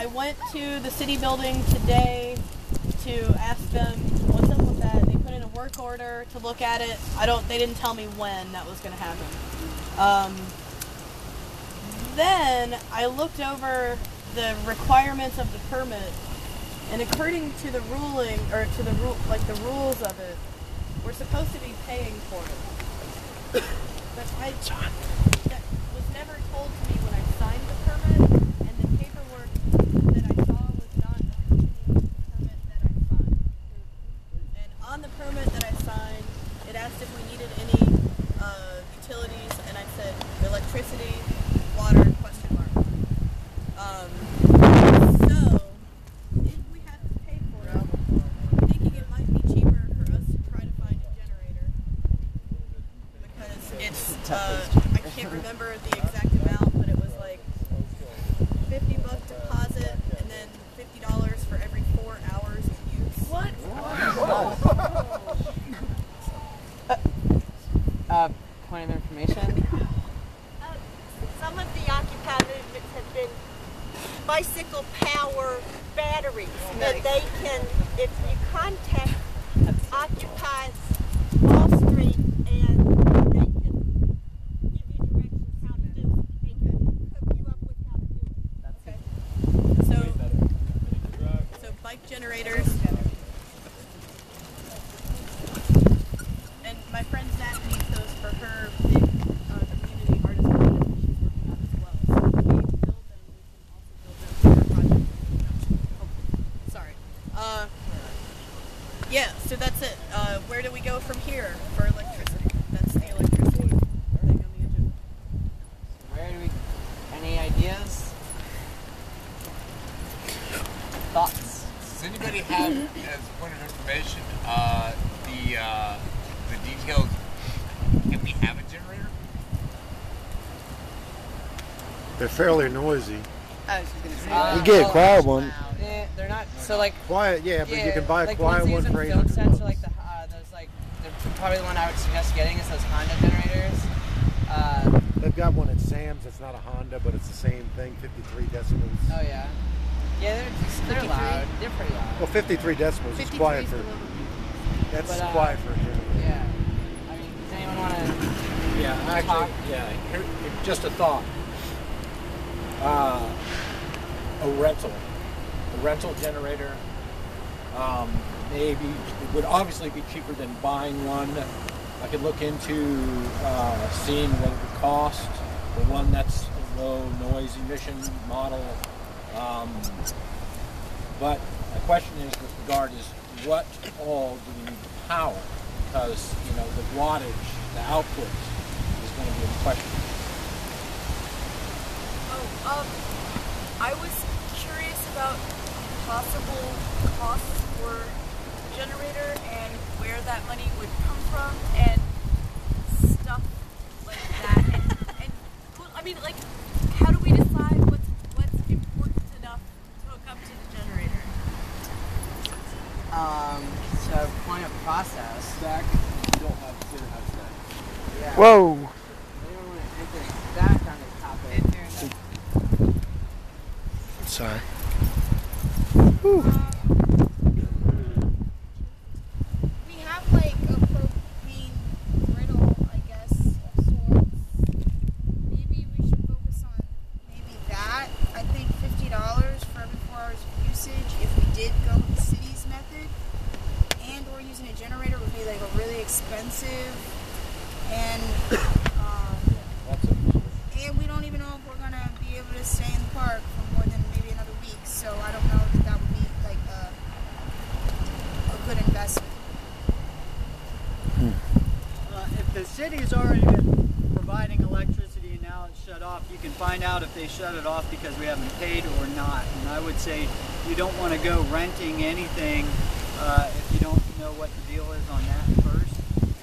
I went to the city building today to ask them what's up with that. They put in a work order to look at it. They didn't tell me when that was going to happen. Then I looked over the requirements of the permit, and according to the ruling, or to the rules of it, we're supposed to be paying for it. But that was never told to me when I signed the permit, and the paperwork that I saw was not accompanying the permit that I signed. And on the permit that I signed, it asked if we needed any utilities, and I said electricity, water, question mark. So, if we have to pay for it, I'm thinking it might be cheaper for us to try to find a generator. Because it's, I can't remember the exact amount, but it was like $50 deposit and then $50 for every 4 hours of use. What? Point of information. Some of the Occupy movements have been bicycle power batteries that they can, if you contact Occupy Wall Street, and they can give you directions how to do it. They can hook you up with how to do it. Okay. So bike generators. And my friend Zach needs those for her big community artist project that she's working on as well. So if we build them, we can also build them for her project. Sorry. Yeah, so that's it. Where do we go from here for electricity? That's the electricity thing on the agenda. Where do we? Any ideas? Thoughts? Does anybody have, as a point of information, the details? Can we have a generator? They're fairly noisy. I was just going to say You get a quiet one. They're not so like Quiet, yeah, but you can buy a like quiet one for field $800. sets, or like those like probably the one I would suggest getting is those Honda generators. They've got one at Sam's. It's not a Honda, but it's the same thing. 53 decibels. Oh yeah, yeah, they're loud. They're pretty loud. Well, 53 decibels is quiet for. That's But, quiet for a generator. Yeah. I mean, does anyone want to? Yeah, actually, yeah. Here, just a thought. A rental generator. Maybe it would obviously be cheaper than buying one. I could look into seeing what it would cost. The one that's a low noise emission model. But my question is, with regard is, what all do we need to power? Because the wattage, the output, is going to be in question. I was curious about possible costs for generator and where that money would come from and stuff like that. And well, I mean, like, how do we decide what's important enough to hook up to the generator? So point of process. Stack, you don't have to have stack. Yeah. Whoa! We don't want to enter stack on this topic. Sorry. We have like a propane griddle, I guess, of sorts. Maybe we should focus on maybe that. I think $50 for every 4 hours of usage if we did go with the city's method. And or using a generator would be like a really expensive, and we don't even know if we're gonna be able to stay in the park for more than maybe another week. So I don't know if that would be like a good investment. If the city's already been providing electricity and now it's shut off, you can find out if they shut it off because we haven't paid or not. And I would say you don't want to go renting anything if you don't know what the deal is on that first.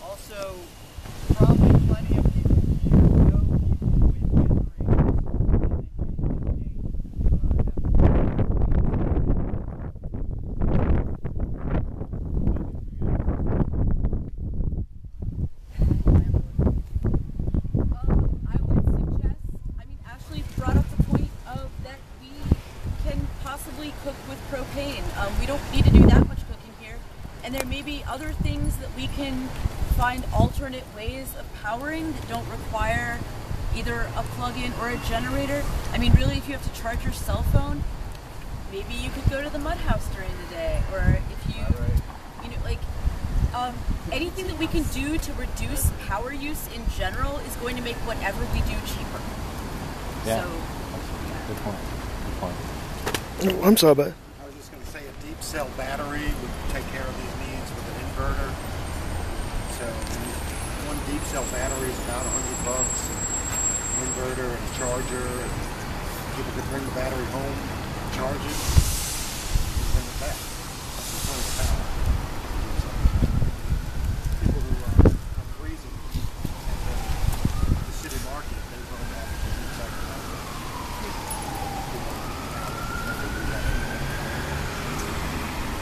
Also, probably plenty of people know people with generators, possibly cook with propane. We don't need to do that much cooking here. And there may be other things that we can find alternate ways of powering that don't require either a plug-in or a generator. I mean, really, if you have to charge your cell phone, maybe you could go to the mud house during the day, or if you, you know, like, anything that we can do to reduce power use in general is going to make whatever we do cheaper. Yeah. So, Good point. Good point. Oh, I'm sorry, bud. I was just going to say a deep cell battery would take care of these needs with an inverter. So one deep cell battery is about $100. An inverter and a charger. And people could bring the battery home, charge it, and bring it back. That's the point of power. People who are freezing at the city market, they run that deep cell battery.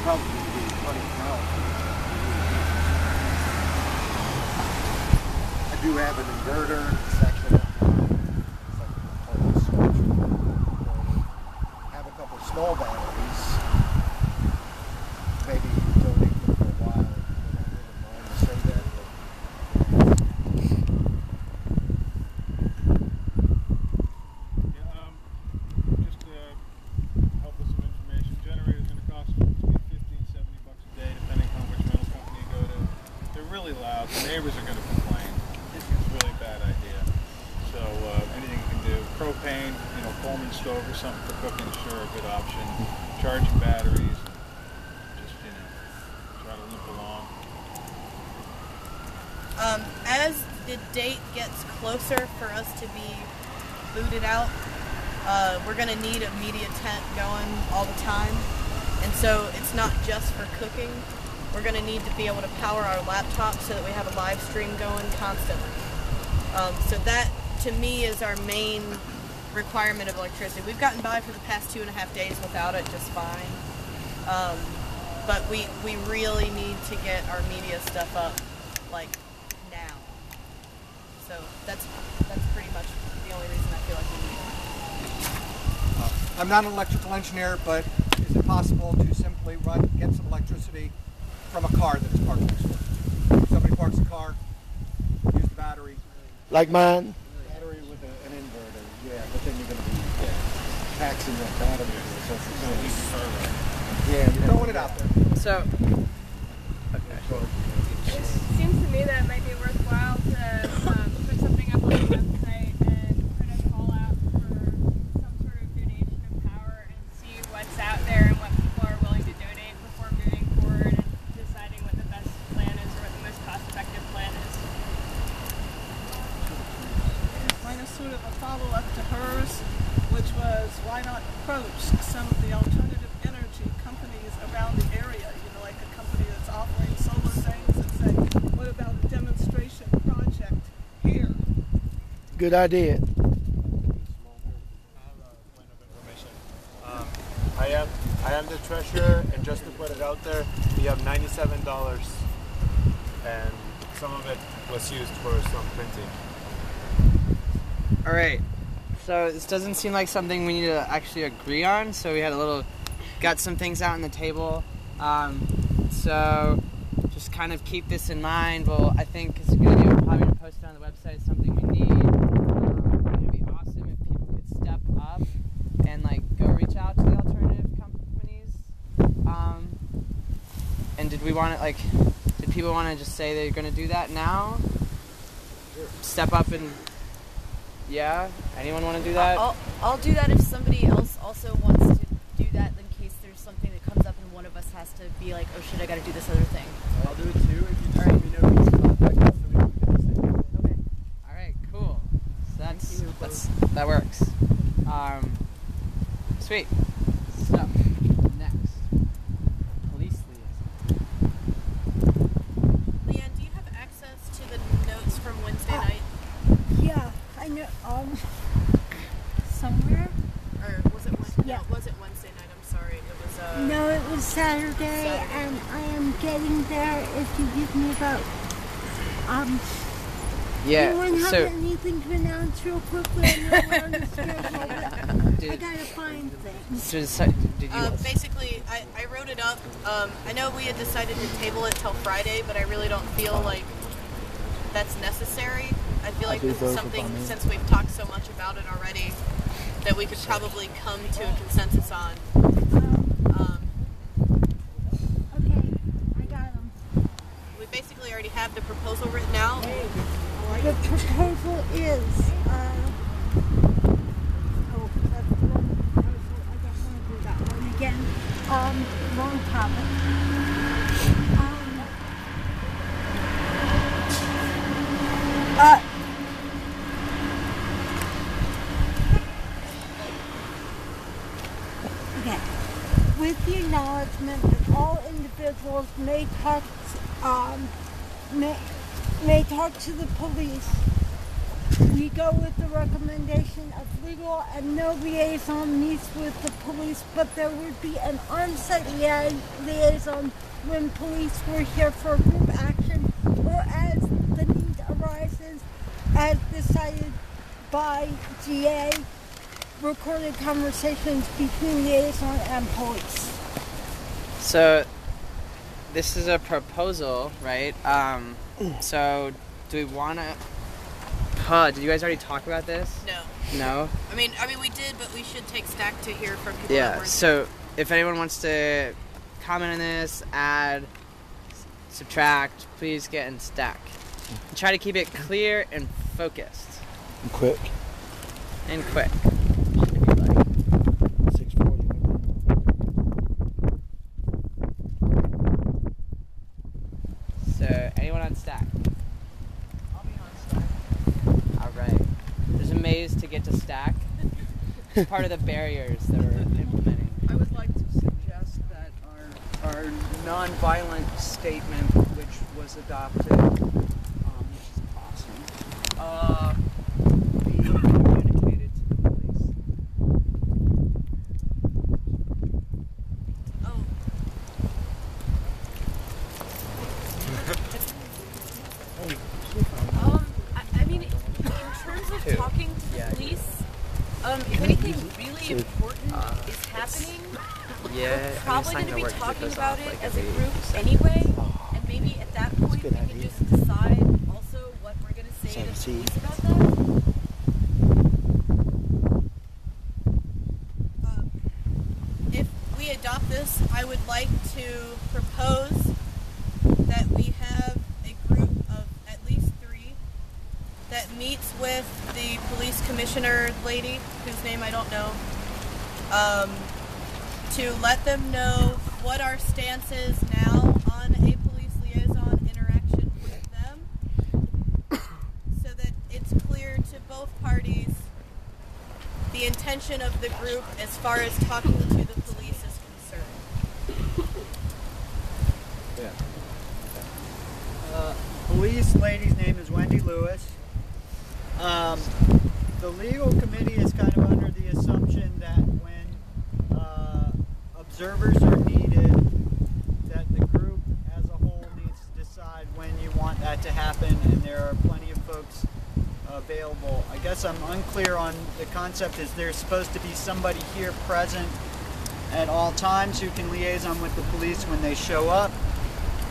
Probably be running power. I do have an inverter. It's actually a switch. Have a couple small batteries. Maybe donate them for a while. I don't really mind to say that. Just to help with some information, generator is going to cost between $50 and $70 a day, depending on which rental company you go to. They're really loud. The neighbors are going to complain. It's a really bad idea. So anything you can do, propane, you know, Coleman stove or something for cooking is sure a good option. Charging batteries, just, you know, try to limp along. as the date gets closer for us to be booted out, we're going to need a media tent going all the time. And so it's not just for cooking. We're going to need to be able to power our laptops so that we have a live stream going constantly. So that, to me, is our main requirement of electricity. We've gotten by for the past 2.5 days without it just fine. But we really need to get our media stuff up, like, now. So that's pretty much the only reason I feel like we need it. I'm not an electrical engineer, but is it possible to simply get some electricity from a car that is parked next door? Somebody parks a car, use the battery. Like mine? Battery with an inverter, yeah, but then you're going to be taxing that battery. Yeah, you're throwing it out there. So, it seems to me that it might be worthwhile to put something up on the website and put a call out for some sort of donation of power and see what's out there and what people are willing to donate before moving forward and deciding what the best plan is or what the most cost-effective plan is. Mine is sort of a follow-up to hers, which was why not approach some of the alternative energy companies around the area, you know, like a company that's offering solar things, and say, what about a demonstration project here? Good idea. I am the treasurer, and just to put it out there, we have $97, and some of it was used for some printing. alright, so this doesn't seem like something we need to actually agree on, so we had got some things out on the table. So just kind of keep this in mind. Well, I think it's a good idea. We're probably going to post it on the website, something we need. It would be awesome if people could step up and go reach out to the alternative companies. And did people want to just say they're going to do that now? Sure. Step up and, yeah? Anyone want to do that? I'll do that if somebody else also wants to do that, in case there's something that comes up and one of us has to be like, oh shit, I gotta do this other thing. I'll do it too if you just let me know who's contact us so we can get the same. Okay. Alright, cool. So that works. Sweet. So, next. Police liaison. Leanne, do you have access to the notes from Wednesday night? Yeah, I know. Somewhere? Or was it Wednesday? Yeah. No, it wasn't Wednesday night. I'm sorry. It was No, it was Saturday, and I am getting there if you give me about Yeah, Anyone have so- anything to announce real quickly? I know we're on the schedule, but I gotta find things. So, did you? Basically, I wrote it up. I know we had decided to table it till Friday, but I really don't feel like that's necessary. I feel like this is something, since we've talked so much about it already, that we could probably come to a consensus on. Okay, I got them. We basically already have the proposal written out. The proposal is, oh, that's the wrong proposal. I don't want to do that one again. Wrong topic. Okay. With the acknowledgement that all individuals may talk to the police, we go with the recommendation of legal and no liaison meets with the police, but there would be an on-site liaison when police were here for group action or as the need arises, as decided by GA, recorded conversations between liaison and police. So, this is a proposal, right? So, do we want to... did you guys already talk about this? No. No? I mean, we did, but we should take stack to hear from people that Yeah, weren't so if anyone wants to comment on this, add, subtract, please get in stack. And try to keep it clear and focused. And quick. And quick. 6:40. So, anyone on stack? I'll be on stack. Alright. There's a maze to get to stack. It's part of the barriers that we're implementing. I would like to suggest that our nonviolent statement, which was adopted, which is awesome, be communicated to the police. I mean, in terms of talking to the police, if anything really important is happening, we're probably going to be talking about it as a group anyway, and maybe at that point we can just decide also what we're going to say to the police about that. If we adopt this, I would like to propose that we have a group of at least 3 that meets with the police commissioner lady, whose name I don't know, to let them know what our stance is now on a police liaison interaction with them, so that it's clear to both parties the intention of the group as far as talking to the police is concerned. Yeah. Police lady's name is Wendy Lewis. The legal committee is kind of under the assumption that when observers are needed, that the group as a whole needs to decide when you want that to happen, and there are plenty of folks available. I guess I'm unclear on the concept. Is there supposed to be somebody here present at all times who can liaison with the police when they show up?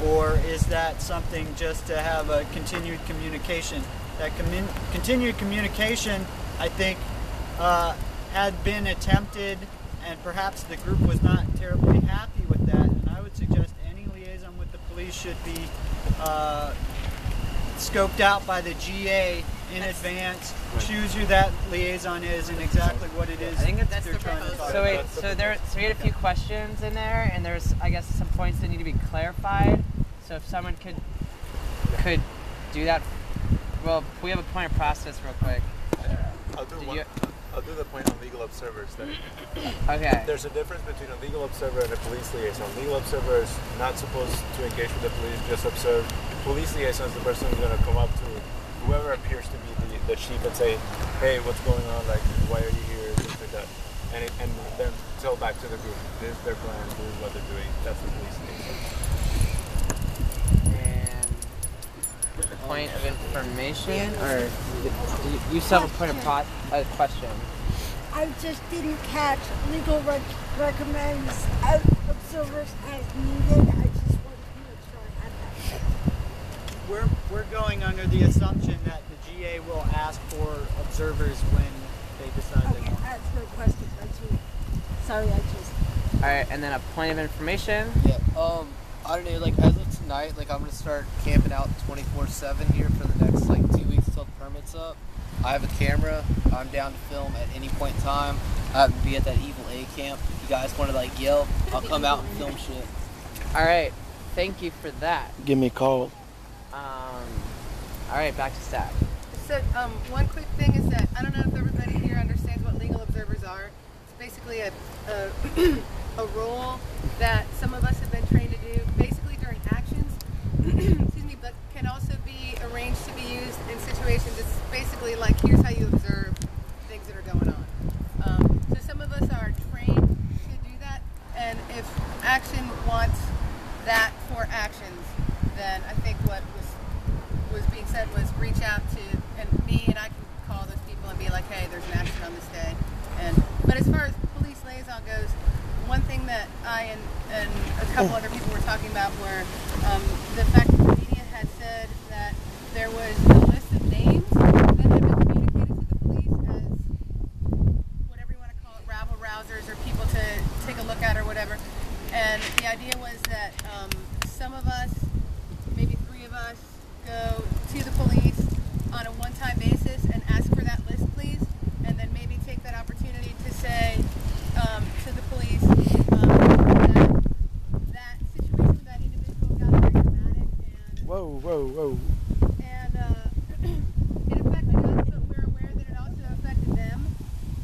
Or is that something just to have a continued communication? That continued communication, I think, had been attempted, and perhaps the group was not terribly happy with that. And I would suggest any liaison with the police should be scoped out by the GA in advance. Choose who that liaison is and exactly what it is. I think that's they're trying to talk So wait, about. so we had a few questions in there, and there's, I guess, some points that need to be clarified. So if someone could do that. Well, we have a point of process real quick. I'll do the point on legal observers. That Okay. There's a difference between a legal observer and a police liaison. Legal observer is not supposed to engage with the police, just observe. Police liaison is the person who's going to come up to whoever appears to be the chief and say, hey, what's going on? Like, why are you here? Things like that. And then tell back to the group, this is their plan, this is what they're doing. That's the police liaison. point of information, or you still have a point of question? I just didn't catch legal recommends observers as needed. I just wanted to make sure I had that. We're going under the assumption that the GA will ask for observers when they decide they want. That's no question. That's me. Sorry, I just. All right, and then a point of information. Yeah. I don't know. Like as of tonight, like I'm gonna start camping out 24/7 here for the next like 2 weeks till the permit's up. I have a camera. I'm down to film at any point in time. I happen to be at that evil A camp. If you guys want to like yell, I'll come out and film shit. All right, thank you for that. Give me a call. All right, back to staff. So one quick thing is that I don't know if everybody here understands what legal observers are. It's basically a role that some of us have been trained to do basically during actions, excuse me, but can also be arranged to be used in situations. It's basically like here's how you observe things that are going on. So some of us are trained to do that, and if action wants that for actions, then I think what was being said was reach out to me, and I can call those people and be like, hey, there's an action on this day. But as far as police liaison goes, one thing that I and a couple other people were talking about were the fact that the media had said that there was a list of names that had been communicated to the police as whatever you want to call it, rabble rousers or people to take a look at or whatever. And the idea was that some of us, maybe 3 of us, go to the police on a one-time basis and ask for that list, please, and then maybe take that opportunity to say to the police that situation with that individual got very dramatic and Whoa. And it affected us, but we're aware that it also affected them,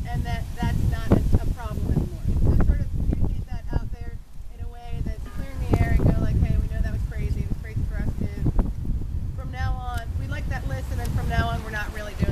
and that that's not a problem anymore. So sort of communicate that out there in a way that's clear in the air and go like, hey, we know that was crazy. It was crazy for us too. From now on, we like that list, and then from now on, we're not really doing